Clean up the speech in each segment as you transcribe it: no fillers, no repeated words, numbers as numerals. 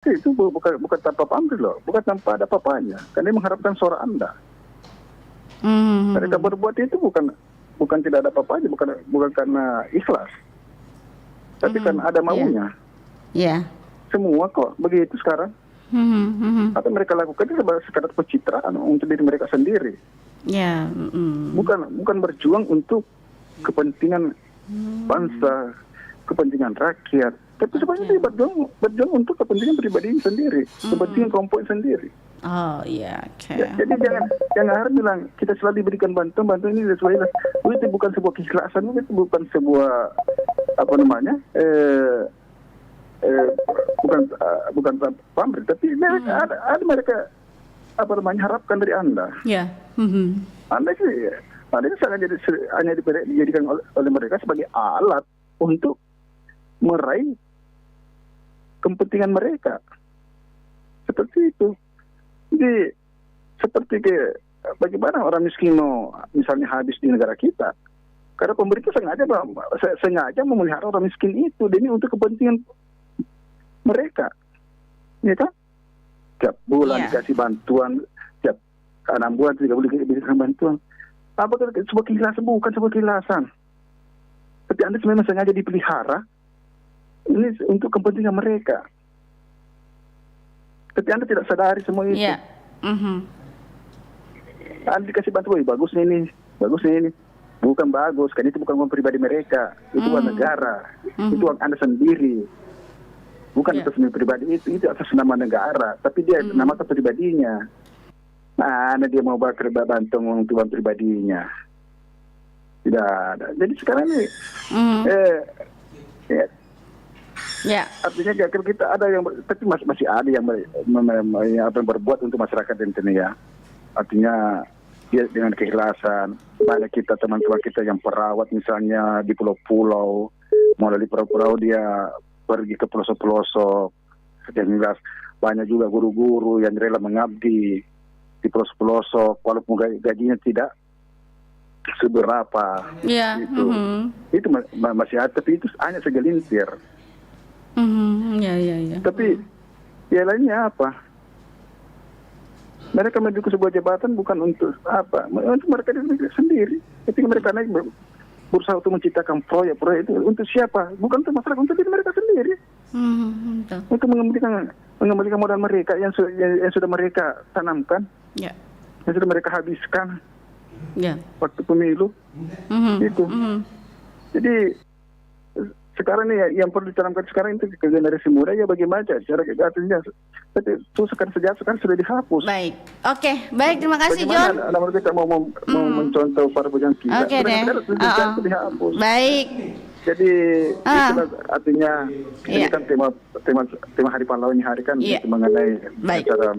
Itu bukan tanpa pamrih loh, bukan tanpa ada apa-apanya. Karena dia mengharapkan suara Anda. Mereka berbuat itu bukan tidak ada apa-apanya, bukan karena ikhlas, tapi karena ada maunya. Ya. Semua kok begitu sekarang. Apa yang mereka lakukan itu sekadar pencitraan untuk diri mereka sendiri. Ya. Bukan berjuang untuk kepentingan bangsa, kepentingan rakyat. Tapi sebenarnya dia berjuang untuk kepentingan pribadi sendiri, kepentingan kelompok sendiri. Oh iya, oke. Ya, jadi jangan harus bilang kita selalu diberikan bantuan ini dan sebagainya. Itu bukan sebuah keikhlasan, itu bukan sebuah bukan pamrih, tapi ada mereka harapkan dari Anda. Ya. Anda sih hanya dijadikan oleh mereka sebagai alat untuk meraih kepentingan mereka. Seperti itu. Jadi seperti bagaimana orang miskin mau misalnya habis di negara kita, karena pemerintah sengaja memelihara orang miskin itu demi untuk kepentingan mereka, ya kan? Tiap bulan dikasih bantuan, tiap 6 bulan 3 bulan dikasih bantuan. Apakah sebuah keikhlasan? Bukan sebuah keikhlasan. Tapi Anda memang sengaja dipelihara ini untuk kepentingan mereka. Tapi Anda tidak sadari semua itu. Iya. Anda dikasih bantuan, bagusnya ini. Bukan bagus, kan itu bukan uang pribadi mereka. Itu uang negara. Itu uang Anda sendiri. Bukan atas nama pribadi itu atas nama negara. Tapi dia nama pribadinya. Nah, dia mau bantu untuk uang pribadinya. Tidak ada. Jadi sekarang ini artinya kalau kita ada yang, tapi masih ada yang berbuat untuk masyarakat ini ya. Artinya dia dengan keikhlasan. Banyak kita teman-teman kita yang perawat misalnya di pulau-pulau, melalui pulau-pulau dia pergi ke pelosok-pelosok. Dan jelas banyak juga guru-guru yang rela mengabdi di pelosok-pelosok walaupun gajinya tidak seberapa. Gitu. Itu masih ada, tapi itu hanya segelintir. Tapi ya lainnya apa? Mereka menuju sebuah jabatan bukan untuk apa? Untuk mereka sendiri. Ketika mereka naik berusaha untuk menciptakan proyek itu untuk siapa? Bukan untuk masyarakat, untuk diri mereka sendiri. Untuk mengembalikan modal mereka yang sudah mereka tanamkan, yang sudah mereka habiskan waktu pemilu. Itu. Jadi sekarang nih yang perlu ditanamkan sekarang itu ke generasi muda ya bagaimana cara artinya. Tapi itu sekarang sudah dihapus. Baik, oke, baik, terima kasih John. Bagaimana anak kita mau mencontoh para bujang kita? Oke deh. Itu dihapus. Baik. Jadi itulah artinya ini kan tema Hari Pahlawan ini hari kan itu mengenai cara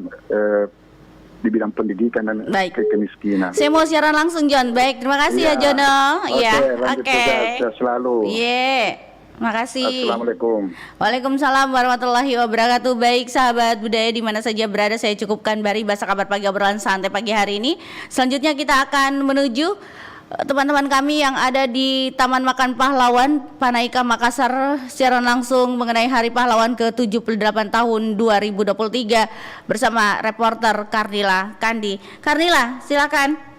di bidang pendidikan dan kemiskinan. Saya mau siaran langsung John. Baik, terima kasih ya Jono. Oke. Selalu. Terima kasih. Assalamualaikum. Waalaikumsalam warahmatullahi wabarakatuh. Baik sahabat budaya di mana saja berada, saya cukupkan Bari Bahasa Kabar Pagi obrolan santai pagi hari ini. Selanjutnya kita akan menuju teman-teman kami yang ada di Taman Makan Pahlawan Panaika Makassar siaran langsung mengenai Hari Pahlawan ke-78 tahun 2023 bersama reporter Karnila Kandi. Karnila, silakan.